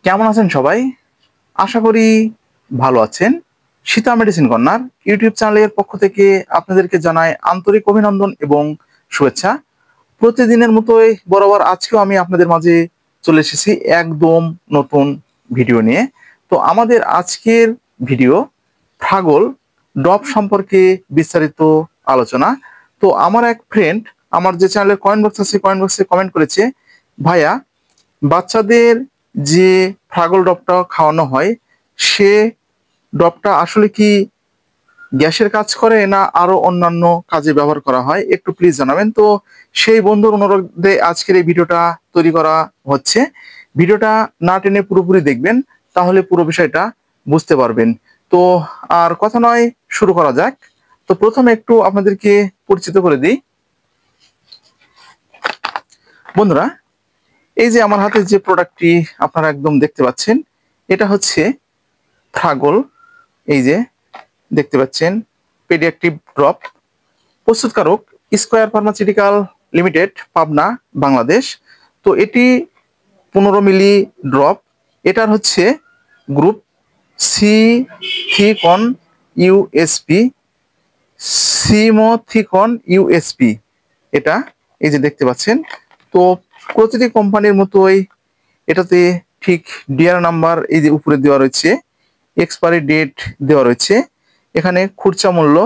কেমন আছেন সবাই? আশা করি ভালো আছেন। সীতা মেডিসিন কর্নার ইউটিউব চ্যানেলের পক্ষ থেকে আপনাদেরকে জানাই আন্তরিক অভিনন্দন এবং শুভেচ্ছা। প্রতিদিনের মতোই বরাবর আজকেও আমি আপনাদের মাঝে চলে এসেছি একদম নতুন ভিডিও নিয়ে। তো আমাদের আজকের ভিডিও ফ্রাগল ড্রপ সম্পর্কে বিস্তারিত আলোচনা। তো আমার এক ফ্রেন্ড আমার যে চ্যানেলের কমেন্ট বক্স আছে কমেন্ট বক্সে কমেন্ট করেছে, ভাইয়া বাচ্চাদের যে ফ্রাগল ড্রপটা খাওয়ানো হয় সে ড্রপটা আসলে কি গ্যাসের কাজ করে না আরো অন্যান্য কাজে ব্যবহার করা হয়, একটু প্লিজ জানাবেন। তো সেই বন্ধুর অনুরোধে আজকের এই ভিডিওটা তৈরি করা হচ্ছে। ভিডিওটা না টেনে পুরোপুরি দেখবেন, তাহলে পুরো বিষয়টা বুঝতে পারবেন। তো আর কথা নয়, শুরু করা যাক। তো প্রথমে একটু আপনাদেরকে পরিচিত করে দিই। বন্ধুরা, এই যে আমার হাতে যে প্রোডাক্টটি আপনারা একদম দেখতে পাচ্ছেন, এটা হচ্ছে ফ্রাগল। এই যে দেখতে পাচ্ছেন পেডিয়াট্রিক ড্রপ। প্রস্তুতকারক square pharmaceutical limited, Pabna, Bangladesh. তো এটি 15 মিলি ড্রপ। এটার হচ্ছে গ্রুপ সিথিকন ইউএসপি, সিমোথিকন ইউএসপি। এটা এই যে দেখতে পাচ্ছেন। তো প্রতিটি কোম্পানির মতোই এটাতে ঠিক ডিআর নাম্বার এই যে উপরে দেওয়া রয়েছে, এক্সপায়ারি ডেট দেওয়া রয়েছে, এখানে খুচরা মূল্য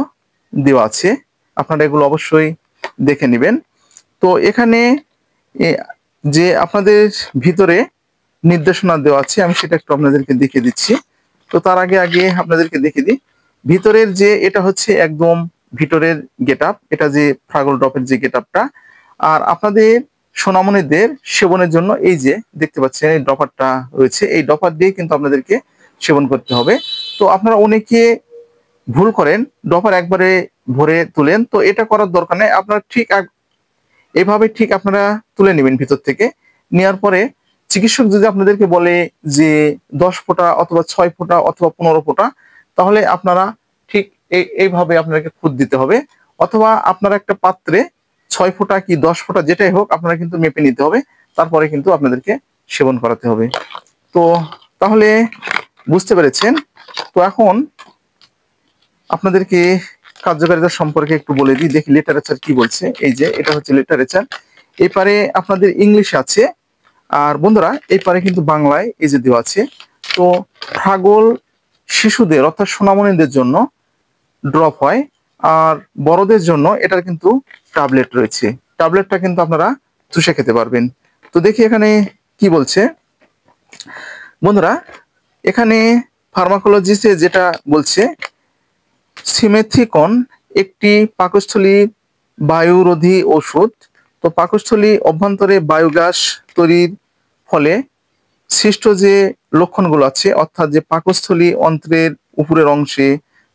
দেওয়া আছে। আপনারা এগুলো অবশ্যই দেখে নেবেন। তো এখানে যে আপনাদের ভিতরে নির্দেশনা দেওয়া আছে, আমি সেটা একটু আপনাদেরকে দেখিয়ে দিচ্ছি। তো তার আগে আগে আপনাদেরকে দেখিয়ে দিই ভিতরের যে এটা হচ্ছে একদম ভিতরের গেট আপ, এটা যে ফ্রাগল ড্রপের যে গেট আপটা। আর আপনাদের সোনামণিদের সেবনের জন্য এই যে দেখতে পাচ্ছেন এই ড্রপারটা রয়েছে, এই ড্রপার দিয়ে কিন্তু আপনাদেরকে সেবন করতে হবে। তো আপনারা অনেকে ভুল করেন, ড্রপার একবারে ভরে তুলেন, তো এটা করার দরকার নেই। আপনারা ঠিক এভাবে ঠিক আপনারা তুলে নেবেন ভিতর থেকে। নেওয়ার পরে চিকিৎসক যদি আপনাদেরকে বলে যে 10 ফোঁটা অথবা 6 ফোঁটা অথবা 15 ফোঁটা, তাহলে আপনারা ঠিক এইভাবে আপনাকে খুদ দিতে হবে। অথবা আপনারা একটা পাত্রে 6 ফোঁটা কি 10 ফোঁটা যেটাই হোক আপনারা কিন্তু মেপে নিতে হবে, তারপরে কিন্তু আপনাদেরকে সেবন করাতে হবে। তো তাহলে বুঝতে পেরেছেন। তো এখন আপনাদেরকে কার্যকারিতা সম্পর্কে একটু বলে দিই, দেখি লিটারেচার কি বলছে। এই যে এটা হচ্ছে লিটারেচার, এই পারে আপনাদের ইংলিশ আছে, আর বন্ধুরা এই পারে কিন্তু বাংলায় এই যে দেওয়া আছে। তো ফ্রাগল শিশুদের অর্থাৎ সোনামণিদের জন্য ড্রপ হয়, আর বড়দের জন্য এটার কিন্তু ট্যাবলেট রয়েছে। ট্যাবলেটটা কিন্তু আপনারা চুষে খেতে পারবেন। তো দেখি এখানে কি বলছে। বন্ধুরা, এখানে ফার্মাকোলজিস্টে যেটা বলছে, সিমেথিকন একটি পাকস্থলী বায়ুরোধী ওষুধ। তো পাকস্থলী অভ্যন্তরে বায়োগ্যাস তৈরির ফলে সৃষ্ট যে লক্ষণগুলো আছে, অর্থাৎ যে পাকস্থলী অন্ত্রের উপরের অংশে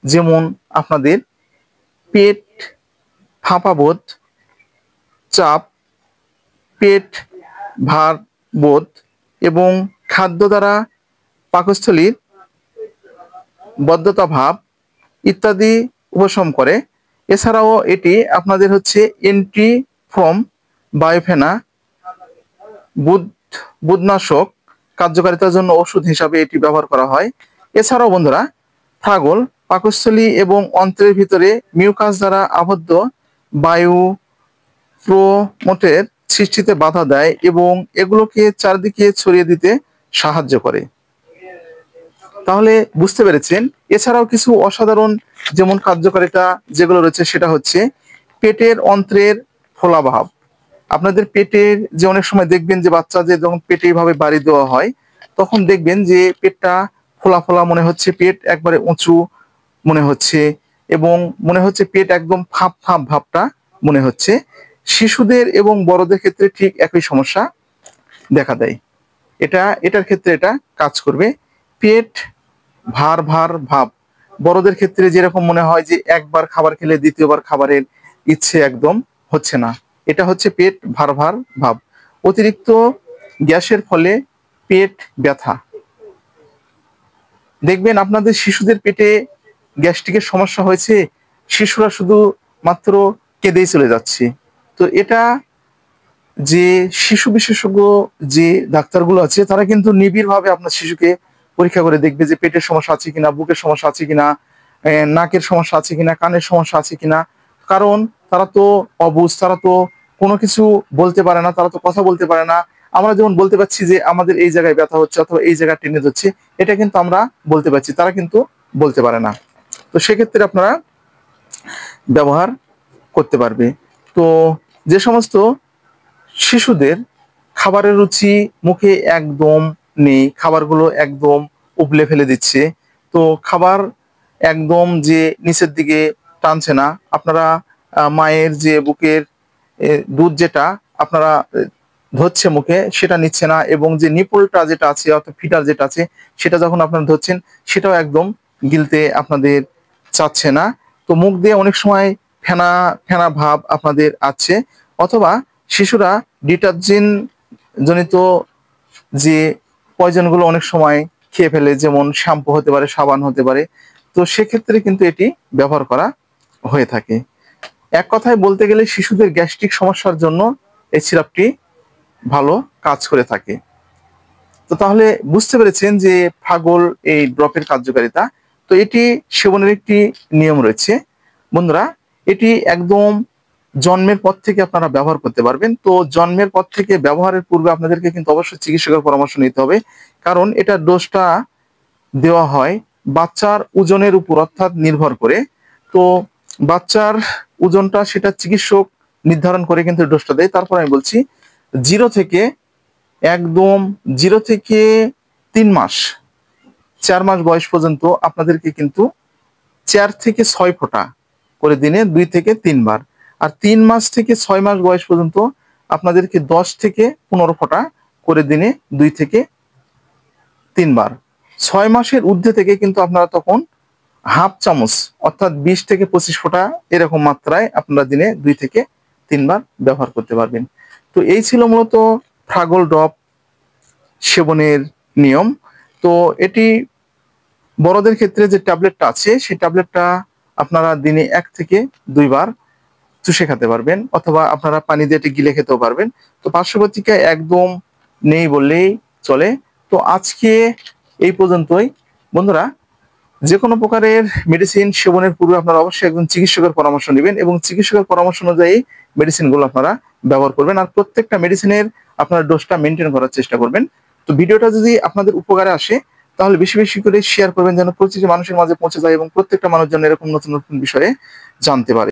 যেমন আপনাদের পেট ফাঁপা বোধ, চাপ, পেট ভার বোধ এবং খাদ্য দ্বারা পাকস্থলীর বদ্ধতা ভাব ইত্যাদি উপশম করে। এছাড়াও এটি আপনাদের হচ্ছে এন্টি ফ্রম বায়োফেনা বুদনাশক কার্যকারিতার জন্য ওষুধ হিসাবে এটি ব্যবহার করা হয়। এছাড়াও বন্ধুরা, ফ্রাগল পাকস্থলী এবং অন্ত্রের ভিতরে মিউকাস দ্বারা আবদ্ধ বায়ু প্রমোটের সৃষ্টিতে বাধা দেয় এবং এগুলোকে চারদিকে ছড়িয়ে দিতে সাহায্য করে। তাহলে বুঝতে পেরেছেন। এছাড়াও কিছু অসাধারণ যেমন কার্যকারিতা যেগুলো রয়েছে, সেটা হচ্ছে পেটের অন্ত্রের ফোলাভাব। আপনাদের পেটের যে অনেক সময় দেখবেন যে বাচ্চাদের যখন পেটে এইভাবে বাড়ি দেওয়া হয়, তখন দেখবেন যে পেটটা ফোলা ফোলা মনে হচ্ছে, পেট একবারে উঁচু মনে হচ্ছে এবং মনে হচ্ছে পেট একদম ফাঁপ ফাঁপ ভাবটা মনে হচ্ছে। শিশুদের এবং বড়দের ক্ষেত্রে ঠিক একই সমস্যা দেখা দেয়। এটার ক্ষেত্রে এটা কাজ করবে। পেট ভার ভার ভাব, বড়দের ক্ষেত্রে যেরকম মনে হয় যে একবার খাবার খেলে দ্বিতীয়বার খাবারের ইচ্ছে একদম হচ্ছে না, এটা হচ্ছে পেট ভার ভার ভাব। অতিরিক্ত গ্যাসের ফলে পেট ব্যথা, দেখবেন আপনাদের শিশুদের পেটে গ্যাস্ট্রিকের সমস্যা হয়েছে, শিশুরা শুধু মাত্র কেঁদেই চলে যাচ্ছে। তো এটা যে শিশু বিশেষজ্ঞ যে ডাক্তারগুলো আছে তারা কিন্তু নিবিড়ভাবে আপনার শিশুকে পরীক্ষা করে দেখবে যে পেটের সমস্যা আছে কিনা, বুকের সমস্যা আছে কিনা, নাকের সমস্যা আছে কিনা, কানের সমস্যা আছে কিনা। কারণ তারা তো অবুঝ, তারা তো কোনো কিছু বলতে পারে না, তারা তো কথা বলতে পারে না। আমরা যেমন বলতে পারছি যে আমাদের এই জায়গায় ব্যথা হচ্ছে অথবা এই জায়গায় টেনে ধরছে, এটা কিন্তু আমরা বলতে পারছি, তারা কিন্তু বলতে পারে না। তো সেক্ষেত্রে আপনারা ব্যবহার করতে পারবে। তো যে সমস্ত শিশুদের খাবারের রুচি মুখে একদম নেই, খাবারগুলো একদম উপলে ফেলে দিচ্ছে, তো খাবার একদম যে নিচের দিকে টানছে না, আপনারা মায়ের যে বুকের দুধ যেটা আপনারা ধরছে মুখে সেটা নিচ্ছে না, এবং যে নিপলটা যেটা আছে অর্থাৎ ফিটার যেটা আছে সেটা যখন আপনারা ধরছেন সেটাও একদম গিলতে আপনাদের চাচ্ছে না। তো মুখ দিয়ে অনেক সময় ফেনা ফেনা ভাব আপনাদের আছে, অথবা শিশুরা ডিটারজেন্ট জনিত যে পয়জনগুলো অনেক সময় খেয়ে ফেলে, যেমন শ্যাম্পু হতে পারে, সাবান হতে পারে। তো সেক্ষেত্রে কিন্তু এটি ব্যবহার করা হয়ে থাকে। এক কথায় বলতে গেলে শিশুদের গ্যাস্ট্রিক সমস্যার জন্য এই সিরাপটি ভালো কাজ করে থাকে। তো তাহলে বুঝতে পেরেছেন যে ফাগল এই ড্রপের কার্যকারিতা। তো এটি সেবনের একটি নিয়ম রয়েছে বন্ধুরা। এটি একদম জন্মের পর থেকে আপনারা ব্যবহার করতে পারবেন। তো জন্মের পর থেকে ব্যবহারের পূর্বে আপনাদেরকে কিন্তু অবশ্যই চিকিৎসকের পরামর্শ নিতে হবে, কারণ এটা ডোজটা দেওয়া হয় বাচ্চার ওজনের উপর অর্থাৎ নির্ভর করে। তো বাচ্চার ওজনটা সেটা চিকিৎসক নির্ধারণ করে কিন্তু ডোজটা দেয়। তারপর আমি বলছি জিরো থেকে একদম 0 থেকে 3 মাস, 4 মাস বয়স পর্যন্ত আপনাদেরকে কিন্তু 4 থেকে 6 ফোঁটা করে দিনে 2 থেকে 3 বার। আর 3 মাস থেকে 6 মাস বয়স পর্যন্ত আপনাদেরকে 10 থেকে 15 ফোঁটা করে দিনে 2 থেকে 3 বার। 6 মাসের ঊর্ধ্বে থেকে কিন্তু আপনারা তখন হাফ চামচ অর্থাৎ 20 থেকে 25 ফোঁটা এরকম মাত্রায় আপনারা দিনে 2 থেকে 3 বার ব্যবহার করতে পারবেন। তো এই ছিল মূলত ফ্রাগল ড্রপ সেবনের নিয়ম। তো এটি বড়দের ক্ষেত্রে যে ট্যাবলেটটা আছে সেই ট্যাবলেটটা আপনারা দিনে 1 থেকে 2 বার চুষে খেতে পারবেন, অথবা আপনারা পানি দিয়ে এটি গিলে খেতেও পারবেন। তো পার্শ্ব প্রতিক্রিয়া একদম নেই বললেই চলে। তো আজকে এই পর্যন্তই বন্ধুরা। যে কোনো প্রকারের মেডিসিন সেবনের পূর্বে আপনারা অবশ্যই একজন চিকিৎসকের পরামর্শ নেবেন, এবং চিকিৎসকের পরামর্শ অনুযায়ী মেডিসিনগুলো আপনারা ব্যবহার করবেন। আর প্রত্যেকটা মেডিসিনের আপনারা ডোজটা মেনটেন করার চেষ্টা করবেন। তো ভিডিওটা যদি আপনাদের উপকারে আসে তাহলে বেশি বেশি করে শেয়ার করবেন, যেন প্রতিটি মানুষের মাঝে পৌঁছে যায় এবং প্রত্যেকটা মানুষ যেন এরকম নতুন নতুন বিষয়ে জানতে পারে।